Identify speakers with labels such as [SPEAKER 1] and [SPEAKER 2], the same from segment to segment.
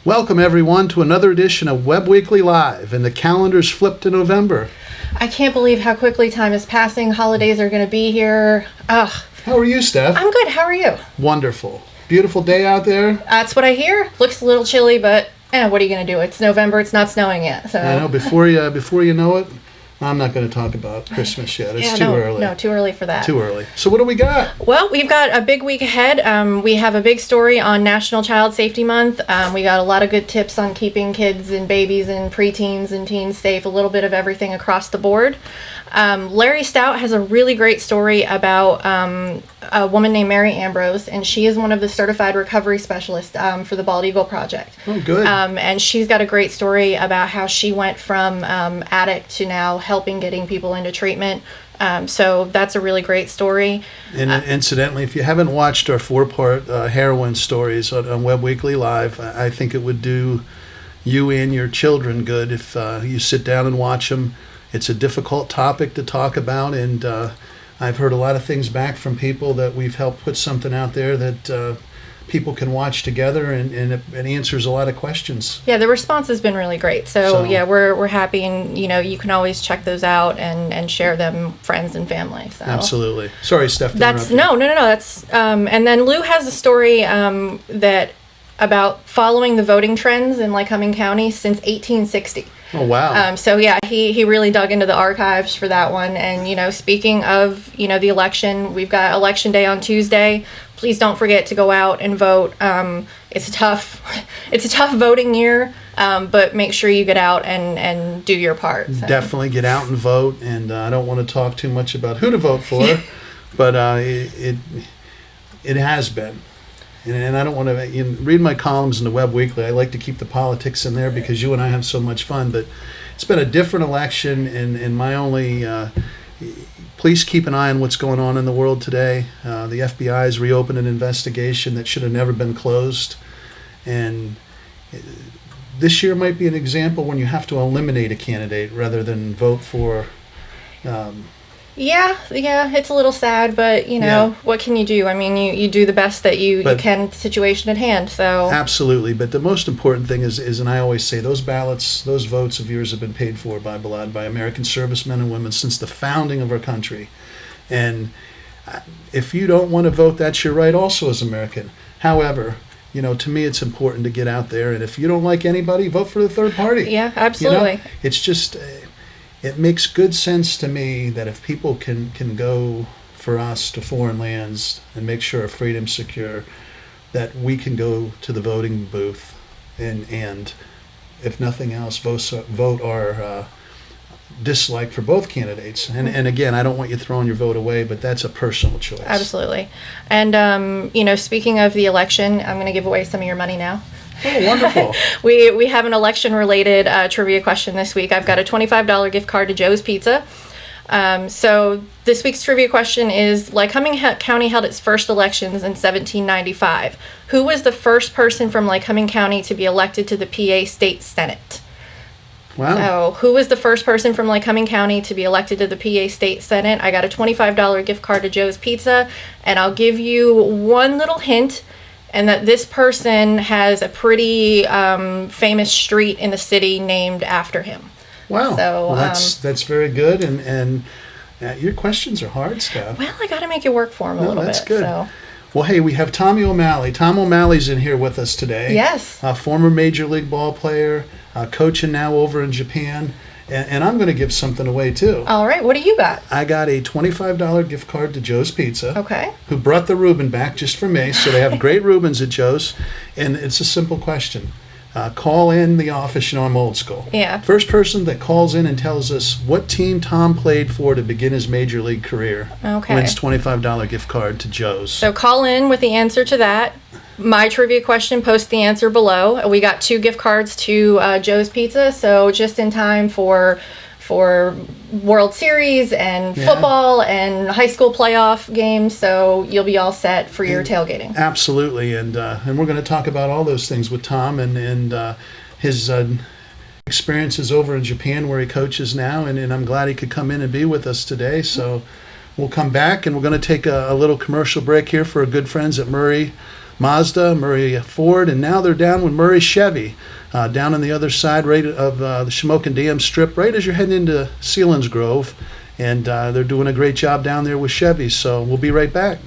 [SPEAKER 1] Welcome, everyone, to another edition of Webb Weekly Live, and the calendar's flipped to November.
[SPEAKER 2] I can't believe how quickly time is passing. Holidays are going to be here. Ugh.
[SPEAKER 1] How are you, Steph?
[SPEAKER 2] I'm good. How are you?
[SPEAKER 1] Wonderful. Beautiful day out there.
[SPEAKER 2] That's what I hear. Looks a little chilly, but what are you going to do? It's November. It's not snowing yet. So
[SPEAKER 1] I know. Before you know it, I'm not going to talk about Christmas yet. It's too early.
[SPEAKER 2] No, too early for that.
[SPEAKER 1] Too early. So what do we got?
[SPEAKER 2] Well, we've got a big week ahead. We have a big story on National Child Safety Month. We got a lot of good tips on keeping kids and babies and preteens and teens safe, a little bit of everything across the board. Larry Stout has a really great story about a woman named Mary Ambrose, and she is one of the certified recovery specialists for the Bald Eagle Project.
[SPEAKER 1] Oh, good.
[SPEAKER 2] And she's got a great story about how she went from addict to now helping getting people into treatment. So that's a really great story.
[SPEAKER 1] And incidentally, if you haven't watched our 4-part heroine stories on Webb Weekly Live, I think it would do you and your children good if you sit down and watch them. It's a difficult topic to talk about, and I've heard a lot of things back from people that we've helped put something out there that people can watch together, and it answers a lot of questions.
[SPEAKER 2] Yeah, the response has been really great. So yeah, we're happy, and you can always check those out and share them friends and family. So.
[SPEAKER 1] Absolutely. Sorry, Steph.
[SPEAKER 2] That's no. That's and then Lou has a story that about following the voting trends in Lycoming County since 1860.
[SPEAKER 1] Oh, wow.
[SPEAKER 2] So yeah, he really dug into the archives for that one. And speaking of the election, we've got Election Day on Tuesday. Please don't forget to go out and vote. It's a tough voting year, but make sure you get out and do your part. So.
[SPEAKER 1] Definitely get out and vote. And I don't want to talk too much about who to vote for, but it has been. And I don't want to read my columns in the Webb Weekly. I like to keep the politics in there because you and I have so much fun. But it's been a different election, and my only please keep an eye on what's going on in the world today. The FBI has reopened an investigation that should have never been closed, and this year might be an example when you have to eliminate a candidate rather than vote for.
[SPEAKER 2] Yeah, it's a little sad, but what can you do? I mean, you do the best that you can with the situation at hand. So
[SPEAKER 1] absolutely, but the most important thing is, and I always say, those ballots, those votes of yours have been paid for by blood, by American servicemen and women since the founding of our country. And if you don't want to vote, that's your right also as American. However, to me, it's important to get out there, and if you don't like anybody, vote for the third party.
[SPEAKER 2] Yeah, absolutely.
[SPEAKER 1] It's just. It makes good sense to me that if people can go for us to foreign lands and make sure our freedom's secure, that we can go to the voting booth and if nothing else, vote our dislike for both candidates. And again, I don't want you throwing your vote away, but that's a personal choice.
[SPEAKER 2] Absolutely. And, speaking of the election, I'm going to give away some of your money now.
[SPEAKER 1] Oh, wonderful.
[SPEAKER 2] We have an election-related trivia question this week. I've got a $25 gift card to Joe's Pizza. So this week's trivia question is, Lycoming County held its first elections in 1795. Who was the first person from Lycoming County to be elected to the PA State Senate?
[SPEAKER 1] Wow.
[SPEAKER 2] So who was the first person from Lycoming County to be elected to the PA State Senate? I got a $25 gift card to Joe's Pizza, and I'll give you one little hint. And that this person has a pretty famous street in the city named after him.
[SPEAKER 1] Wow.
[SPEAKER 2] So
[SPEAKER 1] that's very good. And your questions are hard, Scott.
[SPEAKER 2] Well, I got to make it work for him a little bit.
[SPEAKER 1] That's good.
[SPEAKER 2] So.
[SPEAKER 1] Well, hey, we have Tommy OMalley. Tom O'Malley's in here with us today.
[SPEAKER 2] Yes.
[SPEAKER 1] Former Major League ball player, coaching now over in Japan. And I'm going to give something away, too.
[SPEAKER 2] All right. What do you got?
[SPEAKER 1] I got a $25 gift card to Joe's Pizza.
[SPEAKER 2] Okay.
[SPEAKER 1] Who brought the Reuben back just for me. So they have great Reubens at Joe's. And it's a simple question. Call in the office. I'm old school.
[SPEAKER 2] Yeah.
[SPEAKER 1] First person that calls in and tells us what team Tom played for to begin his major league career wins $25 gift card to Joe's.
[SPEAKER 2] So call in with the answer to that. My trivia question, post the answer below. We got 2 gift cards to Joe's Pizza, so just in time for World Series and football and high school playoff games, so you'll be all set for your tailgating.
[SPEAKER 1] Absolutely, and we're going to talk about all those things with Tom and his experiences over in Japan where he coaches now, and I'm glad he could come in and be with us today. So we'll come back, and we're going to take a little commercial break here for our good friends at Mazda, Murray Ford, and now they're down with Murray Chevy, down on the other side right of the Shamokin Dam Strip, right as you're heading into Sealands Grove. And they're doing a great job down there with Chevy, so we'll be right back.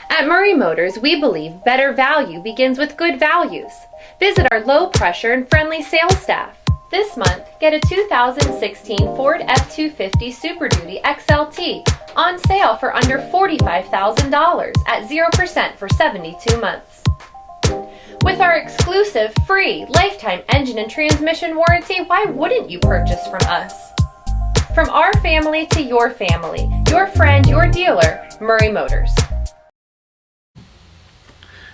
[SPEAKER 3] At Murray Motors, we believe better value begins with good values. Visit our low-pressure and friendly sales staff. This month, get a 2016 Ford F-250 Super Duty XLT on sale for under $45,000 at 0% for 72 months. With our exclusive free lifetime engine and transmission warranty, why wouldn't you purchase from us? From our family to your family, your friend, your dealer, Murray Motors.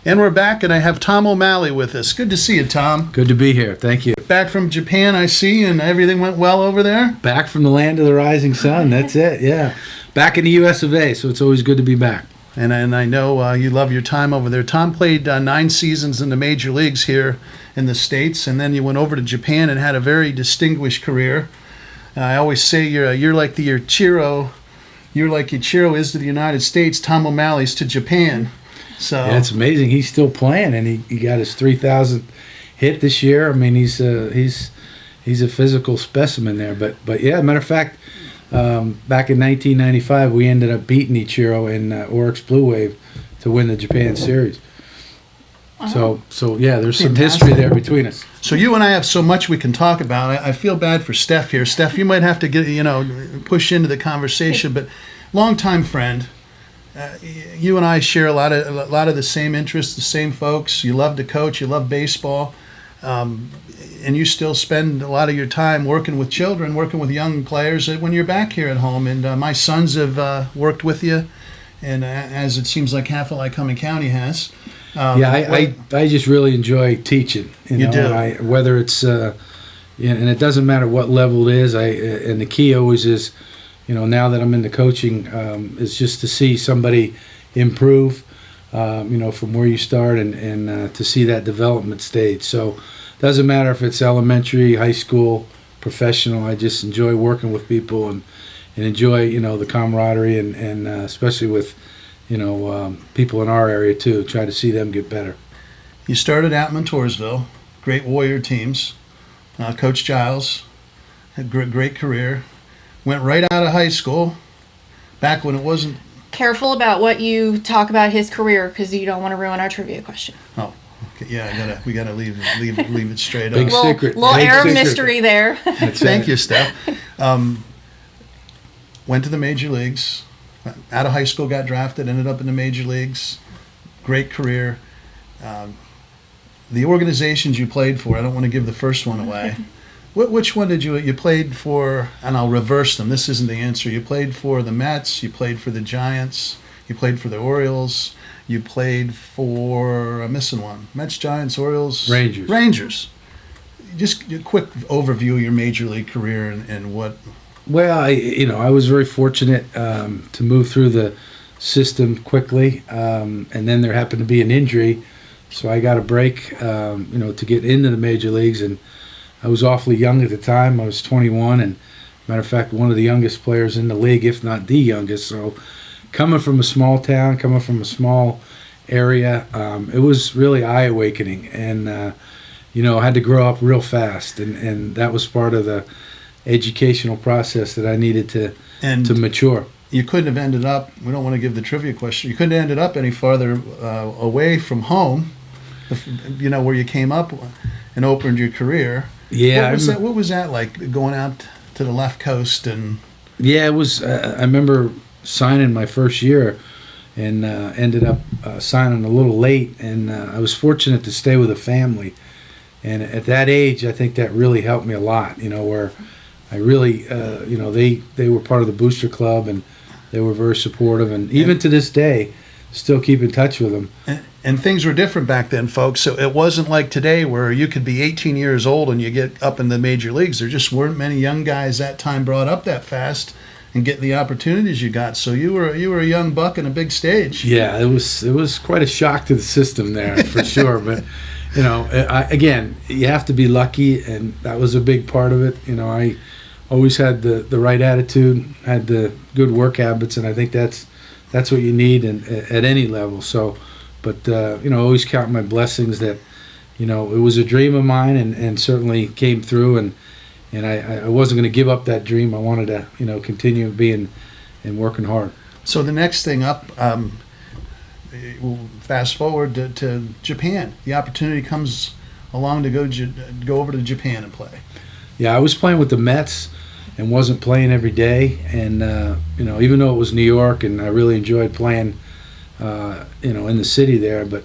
[SPEAKER 1] And we're back, and I have Tom O'Malley with us. Good to see you, Tom.
[SPEAKER 4] Good to be here. Thank you.
[SPEAKER 1] Back from Japan, I see, and everything went well over there?
[SPEAKER 4] Back from the land of the rising sun. That's it, yeah. Back in the U.S. of A., so it's always good to be back.
[SPEAKER 1] And I know you love your time over there. Tom played 9 seasons in the major leagues here in the States, and then you went over to Japan and had a very distinguished career. I always say you're like your Ichiro is to the United States, Tom O'Malley's to Japan. So
[SPEAKER 4] yeah, it's amazing. He's still playing, and he got his 3,000th hit this year. I mean, he's a physical specimen there. But yeah, matter of fact, back in 1995, we ended up beating Ichiro in Oryx Blue Wave to win the Japan Series. So yeah, there's some history there between us.
[SPEAKER 1] So you and I have so much we can talk about. I feel bad for Steph here. Steph, you might have to push into the conversation, but longtime friend. You and I share a lot of the same interests, the same folks. You love to coach, you love baseball, and you still spend a lot of your time working with children, working with young players when you're back here at home. And my sons have worked with you, and as it seems like half of Lycoming County has.
[SPEAKER 4] I just really enjoy teaching.
[SPEAKER 1] You do.
[SPEAKER 4] Whether it's and it doesn't matter what level it is. And the key always is, now that I'm in the coaching, is just to see somebody improve, from where you start and to see that development stage. So it doesn't matter if it's elementary, high school, professional. I just enjoy working with people and enjoy, the camaraderie and especially with, people in our area too. Try to see them get better.
[SPEAKER 1] You started out in Montoursville, great Warrior teams. Coach Giles had a great career. Went right out of high school, back when it wasn't.
[SPEAKER 2] Careful about what you talk about his career, because you don't want to ruin our trivia question.
[SPEAKER 1] Oh, okay. Yeah, we gotta leave it straight
[SPEAKER 4] Big
[SPEAKER 1] up.
[SPEAKER 4] secret.
[SPEAKER 2] Little
[SPEAKER 4] Big
[SPEAKER 2] air of
[SPEAKER 4] secret.
[SPEAKER 2] mystery there.
[SPEAKER 1] Thank you, Steph. Went to the major leagues. Out of high school, got drafted, ended up in the major leagues. Great career. The organizations you played for, I don't want to give the first one away. Which one did you played for? And I'll reverse them. This isn't the answer. You played for the Mets. You played for the Giants. You played for the Orioles. You played for, I'm missing one. Mets, Giants, Orioles. Rangers. Just a quick overview of your major league career and what.
[SPEAKER 4] Well, I was very fortunate to move through the system quickly, and then there happened to be an injury, so I got a break, to get into the major leagues, and I was awfully young at the time. I was 21, and matter of fact, one of the youngest players in the league, if not the youngest. So coming from a small town, coming from a small area, it was really eye-awakening, and I had to grow up real fast, and that was part of the educational process that I needed to mature.
[SPEAKER 1] You couldn't have ended up, we don't want to give the trivia question, you couldn't have ended up any farther away from home, where you came up and opened your career.
[SPEAKER 4] Yeah.
[SPEAKER 1] What was that like, going out to the left coast? And
[SPEAKER 4] yeah, it was, I remember signing my first year and ended up signing a little late, and I was fortunate to stay with a family. And at that age, I think that really helped me a lot, where I really, they were part of the booster club, and they were very supportive, and even to this day, still keep in touch with them.
[SPEAKER 1] And things were different back then, folks. So it wasn't like today where you could be 18 years old and you get up in the major leagues. There just weren't many young guys that time brought up that fast and get the opportunities you got. So you were a young buck in a big stage.
[SPEAKER 4] Yeah, it was quite a shock to the system there for sure. But again, you have to be lucky, and that was a big part of it. I always had the right attitude, had the good work habits, and I think that's what you need at any level. So, But I always count my blessings that it was a dream of mine, and certainly came through, and I wasn't going to give up that dream. I wanted to continue being and working hard.
[SPEAKER 1] So the next thing up, we'll fast forward to Japan. The opportunity comes along to go over to Japan and play.
[SPEAKER 4] Yeah, I was playing with the Mets and wasn't playing every day, and even though it was New York and I really enjoyed playing in the city there, but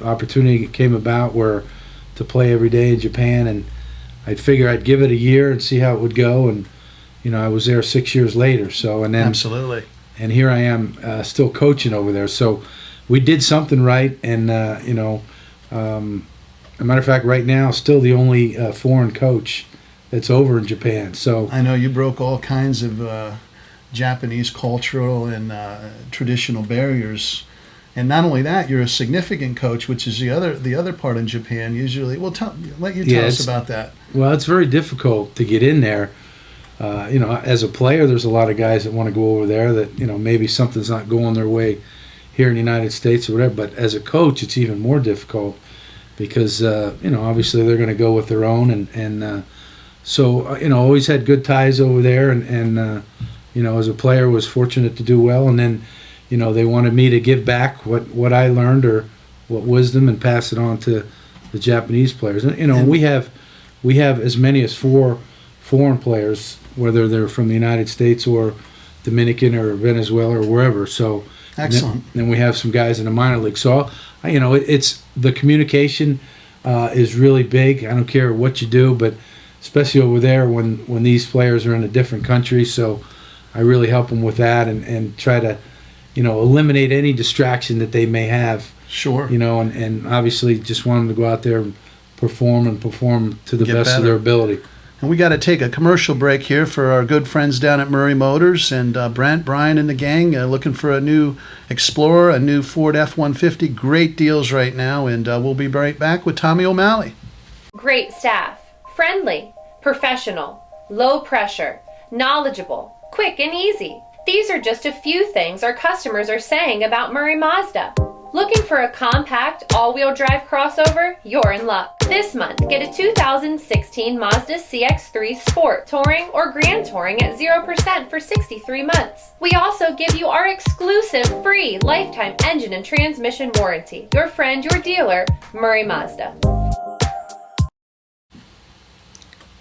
[SPEAKER 4] opportunity came about where to play every day in Japan, and I'd figure I'd give it a year and see how it would go, and I was there 6 years later. So and then
[SPEAKER 1] absolutely,
[SPEAKER 4] and here I am still coaching over there. So we did something right, and as a matter of fact, right now still the only foreign coach that's over in Japan. So
[SPEAKER 1] I know you broke all kinds of Japanese cultural and traditional barriers. And not only that, you're a significant coach, which is the other part in Japan. Usually, well, let you tell us about that.
[SPEAKER 4] Well, it's very difficult to get in there. As a player, there's a lot of guys that want to go over there that maybe something's not going their way here in the United States or whatever. But as a coach, it's even more difficult because obviously they're going to go with their own, and so always had good ties over there, and as a player was fortunate to do well, and then. They wanted me to give back what I learned or what wisdom and pass it on to the Japanese players. And we have as many as 4 foreign players, whether they're from the United States or Dominican or Venezuela or wherever. So
[SPEAKER 1] excellent.
[SPEAKER 4] Then we have some guys in the minor league. So it's the communication is really big. I don't care what you do, but especially over there when these players are in a different country. So I really help them with that and try to. Eliminate any distraction that they may have.
[SPEAKER 1] Sure.
[SPEAKER 4] And obviously just want them to go out there and perform to the best of their ability.
[SPEAKER 1] And we got to take a commercial break here for our good friends down at Murray Motors, and Brent, Brian, and the gang looking for a new Explorer, a new Ford F-150. Great deals right now, and we'll be right back with Tommy O'Malley.
[SPEAKER 3] Great staff, friendly, professional, low pressure, knowledgeable, quick and easy. These are just a few things our customers are saying about Murray Mazda. Looking for a compact, all-wheel drive crossover? You're in luck. This month, get a 2016 Mazda CX-3 Sport Touring or Grand Touring at 0% for 63 months. We also give you our exclusive free lifetime engine and transmission warranty. Your friend, your dealer, Murray Mazda.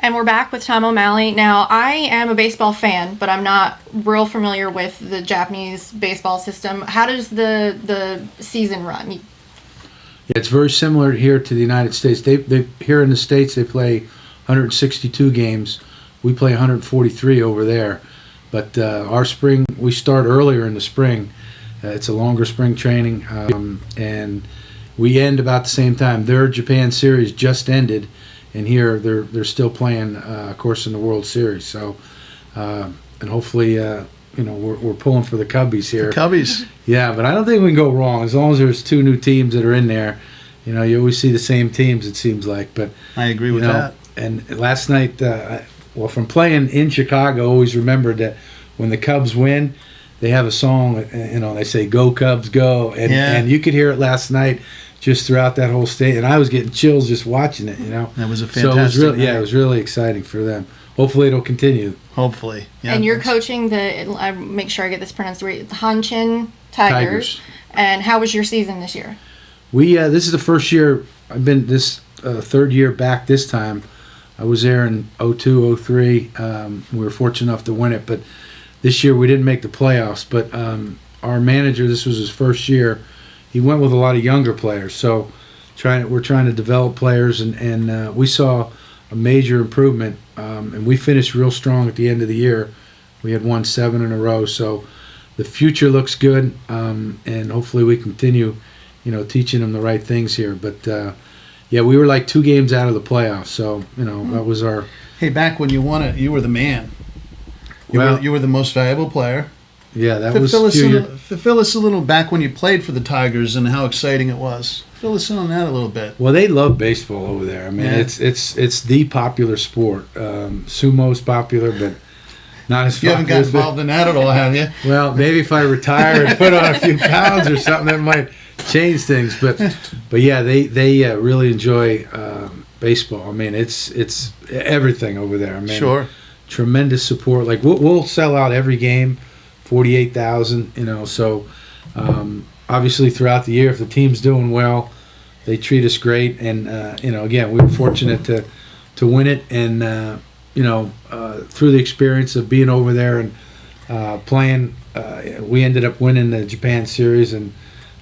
[SPEAKER 2] And we're back with Tom O'Malley. Now, I am a baseball fan, but I'm not real familiar with the Japanese baseball system. How does the season run?
[SPEAKER 4] Yeah, it's very similar here to the United States. They here in the States, they play 162 games. We play 143 over there. But our spring, we start earlier in the spring. It's a longer spring training, and we end about the same time. Their Japan series just ended. And here they're still playing, of course, in the World Series. So, and hopefully, we're pulling for the Cubbies here.
[SPEAKER 1] The Cubbies.
[SPEAKER 4] Yeah, but I don't think we can go wrong as long as there's 2 new teams that are in there. You always see the same teams. It seems like, but
[SPEAKER 1] I agree with that.
[SPEAKER 4] And last night, from playing in Chicago, I always remembered that when the Cubs win, they have a song. They say "Go Cubs, Go," and you could hear it last night. Just throughout that whole state, and I was getting chills just watching it.
[SPEAKER 1] That was a fantastic.
[SPEAKER 4] So it was really exciting for them. Hopefully, it'll continue.
[SPEAKER 1] Hopefully, yeah.
[SPEAKER 2] And you're coaching I make sure I get this pronounced right. The Hanshin Tigers. And how was your season this year?
[SPEAKER 4] This is the first year I've been this third year back. This time, I was there in 02, 03. We were fortunate enough to win it, but this year we didn't make the playoffs. But our manager, this was his first year. He went with a lot of younger players, so we're trying to develop players, and we saw a major improvement, and we finished real strong at the end of the year. We had won 7 in a row, so the future looks good, and hopefully we continue, teaching them the right things here. But we were like 2 games out of the playoffs, so that was our.
[SPEAKER 1] Hey, back when you won it, you were the man. You were the most valuable player.
[SPEAKER 4] Yeah, that was
[SPEAKER 1] fill us a little back when you played for the Tigers and how exciting it was. Fill us in on that a little bit.
[SPEAKER 4] Well, they love baseball over there. I mean, it's the popular sport. Sumo's popular, but not as popular.
[SPEAKER 1] You haven't got involved in that at all, have you?
[SPEAKER 4] Well, maybe if I retire and put on a few pounds or something, that might change things. But yeah, they really enjoy baseball. I mean, it's everything over there. I mean,
[SPEAKER 1] Sure.
[SPEAKER 4] tremendous support. Like we'll sell out every game, 48,000. You know, so obviously throughout the year, if the team's doing well, they treat us great. And you know, again, we were fortunate to win it. And you know, through the experience of being over there and playing, we ended up winning the Japan series, and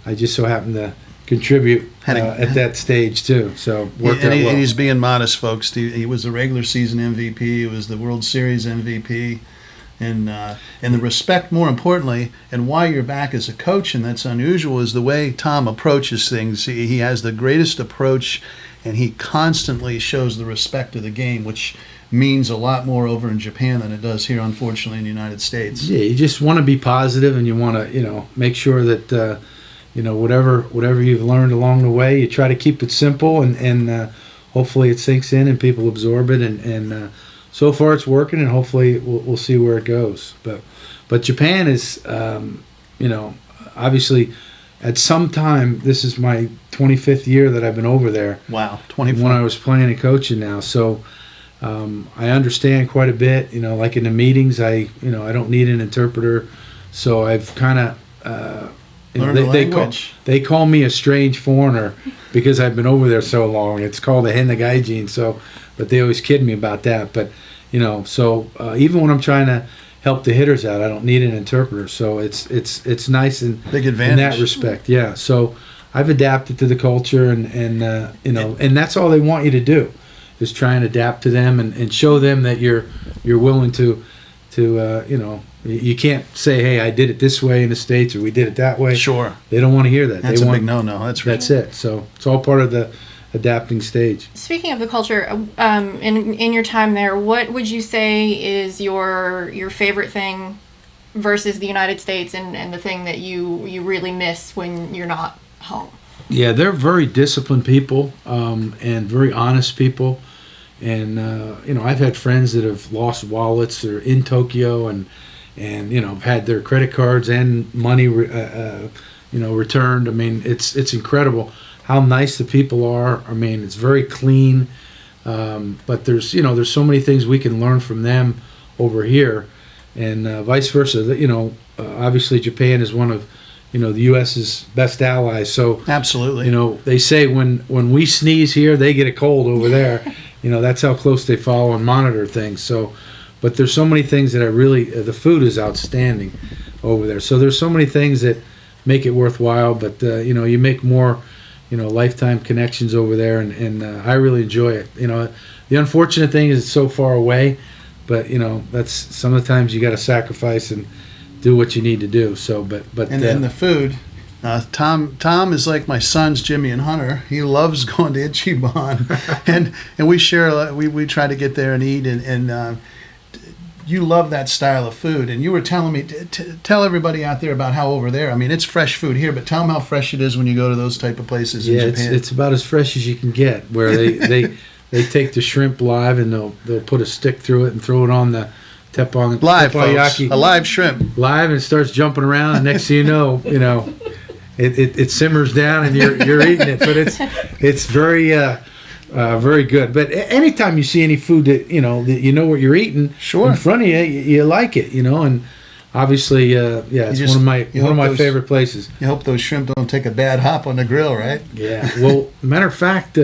[SPEAKER 4] I just so happened to contribute at that stage too. So worked out well.
[SPEAKER 1] And he's being modest, folks. He was the regular season MVP. He was the World Series MVP. And the respect, more importantly, and why you're back as a coach, and that's unusual, is the way Tom approaches things. He has the greatest approach, and he constantly shows the respect of the game, which means a lot more over in Japan than it does here, unfortunately, in the United States.
[SPEAKER 4] Yeah, you just want to be positive, and you want to, you know, make sure that you know, whatever you've learned along the way, you try to keep it simple, and hopefully it sinks in and people absorb it, and so far it's working, and hopefully we'll see where it goes. But Japan is, you know, obviously at some time, this is my 25th year that I've been over there.
[SPEAKER 1] Wow, 24.
[SPEAKER 4] When I was playing and coaching now, so I understand quite a bit. You know, like in the meetings, I don't need an interpreter, so I've kind of they call me a strange foreigner because I've been over there so long. It's called a henagaijin, so, but they always kid me about that. But you know, so even when I'm trying to help the hitters out, I don't need an interpreter. So it's nice and
[SPEAKER 1] big advantage
[SPEAKER 4] in that respect. Yeah. So I've adapted to the culture, and you know, and that's all they want you to do, is try and adapt to them and show them that you're willing to you know. You can't say, "Hey, I did it this way in the States," or "We did it that way."
[SPEAKER 1] Sure.
[SPEAKER 4] They don't want to hear that.
[SPEAKER 1] That's
[SPEAKER 4] they
[SPEAKER 1] a
[SPEAKER 4] want,
[SPEAKER 1] big no-no. That's right.
[SPEAKER 4] That's it. So it's all part of the adapting stage.
[SPEAKER 2] Speaking of the culture, in your time there, what would you say is your favorite thing versus the United States, and the thing that you really miss when you're not home?
[SPEAKER 4] Yeah, they're very disciplined people, and very honest people. And you know, I've had friends that have lost wallets or in Tokyo, and you know, had their credit cards and money you know, returned. I mean, it's incredible how nice the people are. I mean, it's very clean, but there's so many things we can learn from them over here, and vice versa. You know, obviously Japan is one of, you know, the U.S.'s best allies. So
[SPEAKER 1] absolutely,
[SPEAKER 4] you know, they say when we sneeze here, they get a cold over there. You know, that's how close they follow and monitor things. So, but there's so many things that I really, the food is outstanding over there. So there's so many things that make it worthwhile. But you know, you make more, you know, lifetime connections over there, and I really enjoy it. You know, the unfortunate thing is it's so far away, but you know, that's some of the times you got to sacrifice and do what you need to do. So, but
[SPEAKER 1] and the food. Tom is like my sons, Jimmy and Hunter. He loves going to Ichiban, and we share. We try to get there and eat, and you love that style of food. And you were telling me, tell everybody out there about how over there. I mean, it's fresh food here, but tell them how fresh it is when you go to those type of places in Japan.
[SPEAKER 4] It's about as fresh as you can get. Where they take the shrimp live, and they'll put a stick through it and throw it on the
[SPEAKER 1] live, folks. A live shrimp,
[SPEAKER 4] live, and it starts jumping around. And next thing you know. It simmers down and you're eating it, but it's very very good. But anytime you see any food that you know what you're eating in front of you, you like it, you know. And obviously, it's one of my favorite places.
[SPEAKER 1] You hope those shrimp don't take a bad hop on the grill, right?
[SPEAKER 4] Yeah. Well, matter of fact,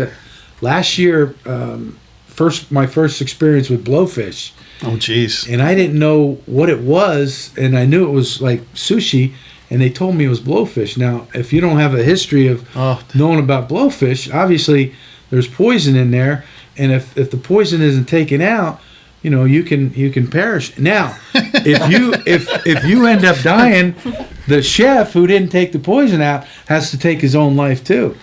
[SPEAKER 4] last year, my first experience with blowfish.
[SPEAKER 1] Oh, geez.
[SPEAKER 4] And I didn't know what it was, and I knew it was like sushi. And they told me it was blowfish. Now, if you don't have a history of knowing about blowfish, obviously there's poison in there, and if the poison isn't taken out, you know, you can perish. Now, if you end up dying, the chef who didn't take the poison out has to take his own life too.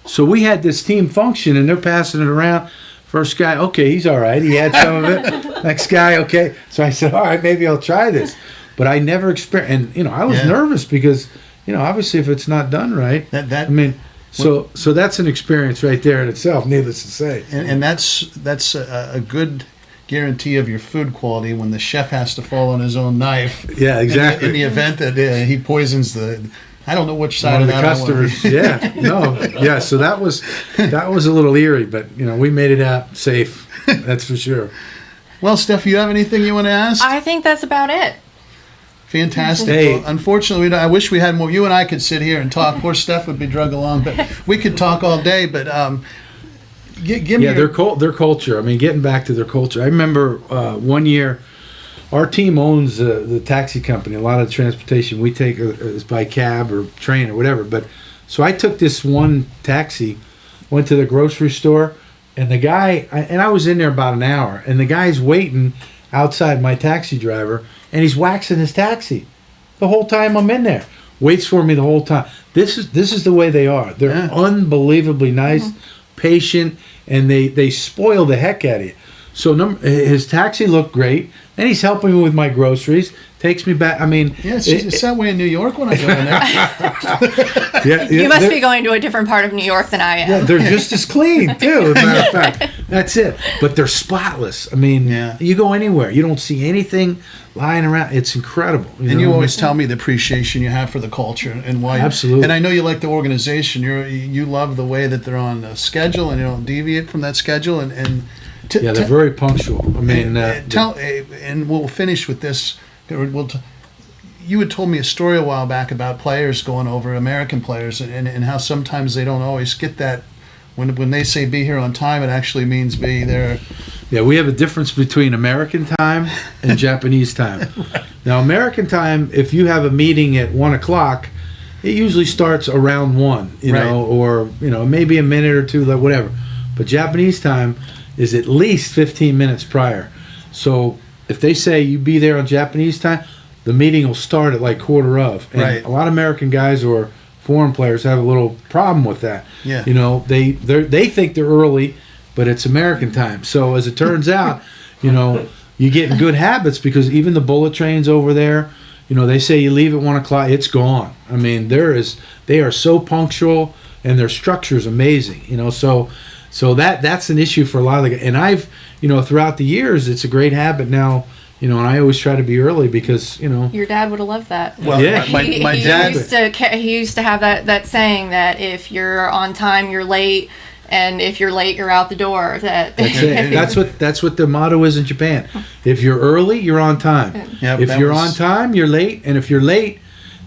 [SPEAKER 4] So we had this team function, and they're passing it around. First guy, okay, he's all right. He had some of it. Next guy, okay. So I said, all right, maybe I'll try this. But I never experienced, and you know, I was nervous because, you know, obviously if it's not done right, I mean, so that's an experience right there in itself, needless to say.
[SPEAKER 1] And that's a good guarantee of your food quality when the chef has to fall on his own knife.
[SPEAKER 4] Yeah, exactly.
[SPEAKER 1] In the event that he poisons I don't know which side
[SPEAKER 4] one of the
[SPEAKER 1] that
[SPEAKER 4] customers. Yeah, no, yeah. So that was a little eerie, but we made it out safe. That's for sure.
[SPEAKER 1] Well, Steph, you have anything you want to ask?
[SPEAKER 2] I think that's about it.
[SPEAKER 1] Fantastic.
[SPEAKER 4] Hey.
[SPEAKER 1] Well, unfortunately, I wish we had more. You and I could sit here and talk. Poor Steph would be drug along, but we could talk all day. But give me
[SPEAKER 4] their culture. I mean, getting back to their culture. I remember one year, our team owns the taxi company. A lot of the transportation we take is by cab or train or whatever. But so I took this one taxi, went to the grocery store, and the guy, and I was in there about an hour, and the guy's waiting outside my taxi driver, and he's waxing his taxi the whole time I'm in there. Waits for me the whole time. This is the way they are. They're unbelievably nice, patient, and they spoil the heck out of you. So his taxi looked great, and he's helping me with my groceries. Takes me back. I mean,
[SPEAKER 1] it's that way in New York when I go in there.
[SPEAKER 2] You must be going to a different part of New York than I am.
[SPEAKER 4] Yeah, they're just as clean too. As a matter of fact, that's it. But they're spotless. I mean, you go anywhere, you don't see anything lying around. It's incredible.
[SPEAKER 1] You always tell me the appreciation you have for the culture and why.
[SPEAKER 4] Absolutely.
[SPEAKER 1] And I know you like the organization. You love the way that they're on a schedule, and you don't deviate from that schedule. And
[SPEAKER 4] they're very punctual. I mean,
[SPEAKER 1] and we'll finish with this. You had told me a story a while back about players going over, American players, and how sometimes they don't always get that. When they say be here on time, it actually means be there.
[SPEAKER 4] Yeah, we have a difference between American time and Japanese time. Now, American time, if you have a meeting at 1 o'clock, it usually starts around 1, or maybe a minute or two, like whatever. But Japanese time is at least 15 minutes prior. So if they say you be there on Japanese time, the meeting will start at like quarter of. And a lot of American guys or foreign players have a little problem with that.
[SPEAKER 1] Yeah.
[SPEAKER 4] They think they're early, but it's American time. So as it turns out, you get in good habits because even the bullet trains over there, they say you leave at 1 o'clock, it's gone. I mean, they are so punctual and their structure is amazing. So that's an issue for a lot of the guys. And I've, throughout the years, it's a great habit now, and I always try to be early because,
[SPEAKER 2] Your dad would have loved that.
[SPEAKER 1] Well,
[SPEAKER 4] yeah.
[SPEAKER 1] my dad
[SPEAKER 2] he used to have that saying that if you're on time, you're late, and if you're late, you're out the door.
[SPEAKER 4] That's it. That's what the motto is in Japan. If you're early, you're on time. If you're on time, you're late, and if you're late,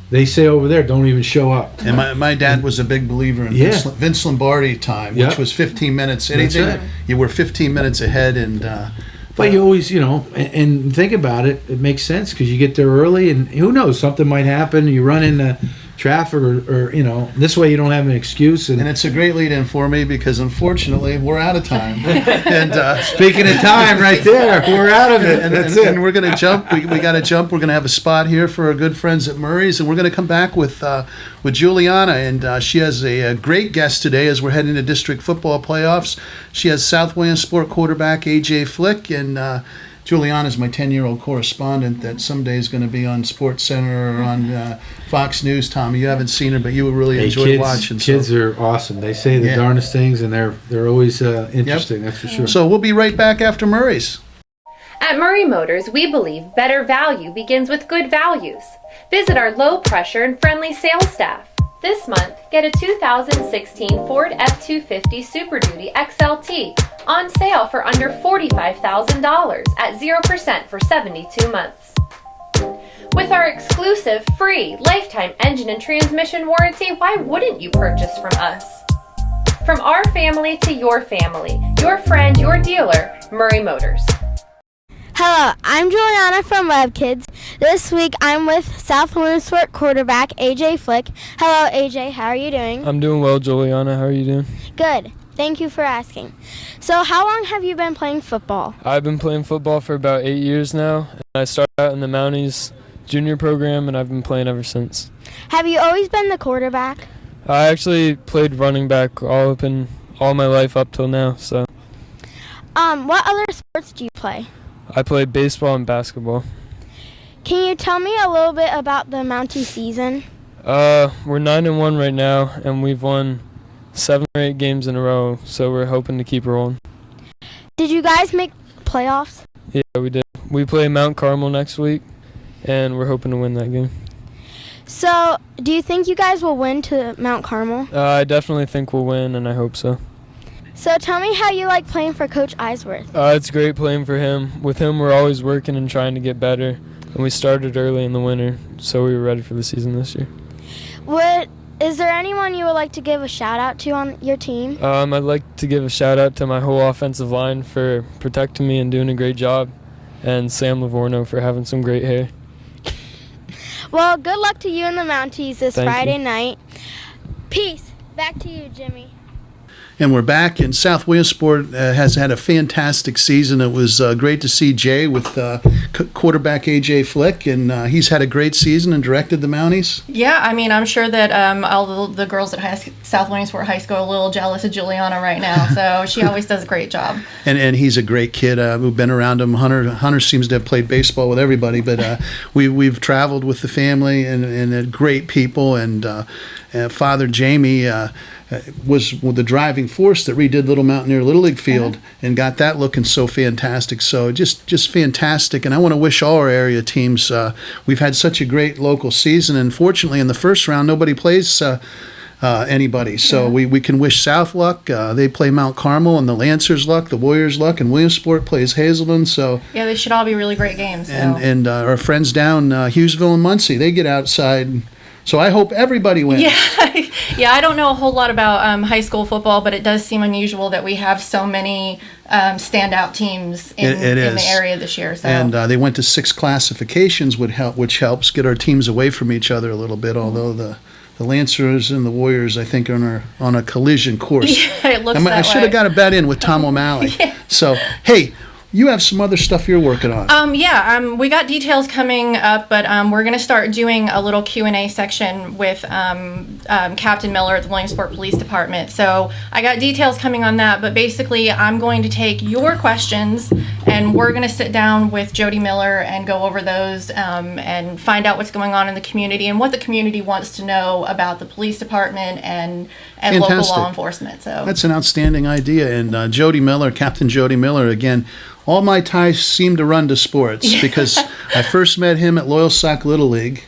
[SPEAKER 4] they say over there, don't even show up.
[SPEAKER 1] And my dad was a big believer in Vince Lombardi time, which was 15 minutes. Anything you were 15 minutes ahead, and
[SPEAKER 4] but you always, and think about it. It makes sense because you get there early, and who knows, something might happen. You run into traffic, or this way you don't have an excuse.
[SPEAKER 1] And it's a great lead-in for me because unfortunately we're out of time. And
[SPEAKER 4] speaking of time, right there, we're out of it.
[SPEAKER 1] And we're going to jump. We got to jump. We're going to have a spot here for our good friends at Murray's, and we're going to come back with Juliana, and she has a great guest today as we're heading to district football playoffs. She has South Williamsport quarterback AJ Flick, and Juliana is my 10-year-old correspondent that someday is going to be on Sports Center or on Fox News. Tommy, you haven't seen her, but you will really enjoy watching.
[SPEAKER 4] Kids are awesome. They say the darndest things, and they're always interesting. That's for sure.
[SPEAKER 1] So we'll be right back after Murray's.
[SPEAKER 3] At Murray Motors, we believe better value begins with good values. Visit our low-pressure and friendly sales staff. This month, get a 2016 Ford F-250 Super Duty XLT on sale for under $45,000 at 0% for 72 months. With our exclusive free lifetime engine and transmission warranty, why wouldn't you purchase from us? From our family to your family, your friend, your dealer, Murray Motors.
[SPEAKER 5] Hello, I'm Juliana from Webb Kids. This week I'm with South Williamsport quarterback AJ Flick. Hello AJ, how are you doing?
[SPEAKER 6] I'm doing well, Juliana. How are you doing?
[SPEAKER 5] Good. Thank you for asking. So how long have you been playing football?
[SPEAKER 6] I've been playing football for about 8 years now. I started out in the Mounties junior program, and I've been playing ever since.
[SPEAKER 5] Have you always been the quarterback?
[SPEAKER 6] I actually played running back all my life up till now. So.
[SPEAKER 5] What other sports do you play?
[SPEAKER 6] I played baseball and basketball.
[SPEAKER 5] Can you tell me a little bit about the Mountie season?
[SPEAKER 6] We're 9-1 right now, and we've won 7 or 8 games in a row, so we're hoping to keep rolling.
[SPEAKER 5] Did you guys make playoffs?
[SPEAKER 6] Yeah, we did. We play Mount Carmel next week, and we're hoping to win that game.
[SPEAKER 5] So, do you think you guys will win to Mount Carmel?
[SPEAKER 6] I definitely think we'll win, and I hope so.
[SPEAKER 5] So, tell me how you like playing for Coach Eisworth.
[SPEAKER 6] It's great playing for him. With him, we're always working and trying to get better. And we started early in the winter, so we were ready for the season this year.
[SPEAKER 5] Is there anyone you would like to give a shout out to on your team?
[SPEAKER 6] I'd like to give a shout out to my whole offensive line for protecting me and doing a great job, and Sam Livorno for having some great hair.
[SPEAKER 5] Well, good luck to you and the Mounties this
[SPEAKER 6] Thank
[SPEAKER 5] Friday
[SPEAKER 6] you.
[SPEAKER 5] night. Peace. Back to you, Jimmy.
[SPEAKER 1] And we're back, and South Williamsport has had a fantastic season. It was great to see Jay with quarterback AJ Flick, and he's had a great season and directed the Mounties.
[SPEAKER 2] Yeah, I mean, I'm sure that all the girls at South Williamsport High School are a little jealous of Juliana right now, so she always does a great job.
[SPEAKER 1] And he's a great kid. We've been around him. Hunter seems to have played baseball with everybody, but we've traveled with the family and great people. And Father Jamie was the driving force that redid Little Mountaineer Little League Field and got that looking so fantastic. So just fantastic. And I want to wish all our area teams, we've had such a great local season. And fortunately, in the first round, nobody plays anybody. So we can wish South luck. They play Mount Carmel, and the Lancers luck, the Warriors luck, and Williamsport plays Hazelden. So
[SPEAKER 2] Yeah, they should all be really great games. So.
[SPEAKER 1] and our friends down Hughesville and Muncie, they get outside. So I hope everybody wins.
[SPEAKER 2] Yeah, I don't know a whole lot about high school football, but it does seem unusual that we have so many standout teams in the area this year. So.
[SPEAKER 1] And they went to 6 classifications, which helps get our teams away from each other a little bit, although the Lancers and the Warriors, I think, are on a collision course.
[SPEAKER 2] Yeah, it looks that way.
[SPEAKER 1] I should have got a bet in with Tom O'Malley. So, hey, you have some other stuff you're working on.
[SPEAKER 2] We got details coming up, but we're going to start doing a little Q&A section with Captain Miller at the Williamsport Police Department. So I got details coming on that, but basically I'm going to take your questions and we're going to sit down with Jody Miller and go over those and find out what's going on in the community and what the community wants to know about the police department and local law enforcement. So
[SPEAKER 1] that's an outstanding idea. And Jody Miller, Captain Jody Miller, again, all my ties seem to run to sports because I first met him at Loyal Sock Little League,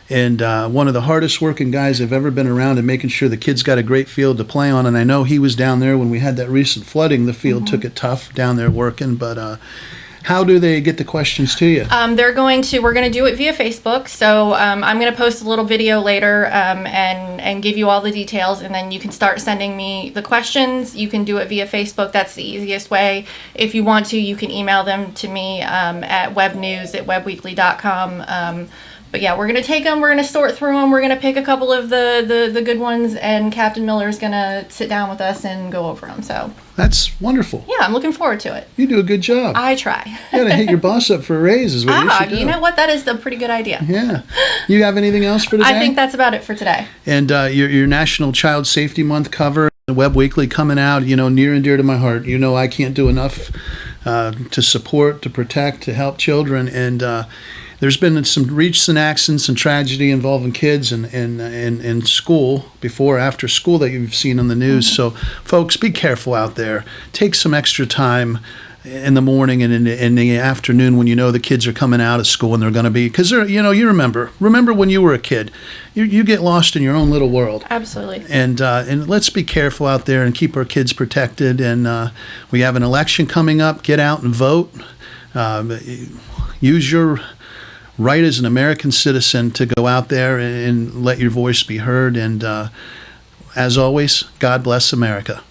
[SPEAKER 1] and one of the hardest working guys I've ever been around and making sure the kids got a great field to play on. And I know he was down there when we had that recent flooding. The field took it tough down there working, but how do they get the questions to you?
[SPEAKER 2] We're going to do it via Facebook. So I'm going to post a little video later and give you all the details, and then you can start sending me the questions. You can do it via Facebook. That's the easiest way. If you want to, you can email them to me at webnews@webbweekly.com. But yeah, we're going to take them, we're going to sort through them, we're going to pick a couple of the good ones, and Captain Miller's going to sit down with us and go over them. So
[SPEAKER 1] that's wonderful.
[SPEAKER 2] yeah, I'm looking forward to it.
[SPEAKER 1] You do a good job.
[SPEAKER 2] I try.
[SPEAKER 1] You gotta hit your boss up for a raise is what you should do.
[SPEAKER 2] You know what? That is a pretty good idea.
[SPEAKER 1] Yeah. You have anything else for today?
[SPEAKER 2] I think that's about it for today.
[SPEAKER 1] And your National Child Safety Month cover, the Webb Weekly coming out, near and dear to my heart. I can't do enough to support, to protect, to help children. And there's been some recent accidents and tragedy involving kids in school, before, after school, that you've seen on the news. So, folks, be careful out there. Take some extra time in the morning and in the afternoon when the kids are coming out of school and they're going to be, because you remember when you were a kid, you get lost in your own little world.
[SPEAKER 2] Absolutely.
[SPEAKER 1] And let's be careful out there and keep our kids protected. And we have an election coming up. Get out and vote. Use your right as an American citizen to go out there and let your voice be heard. And as always, God bless America.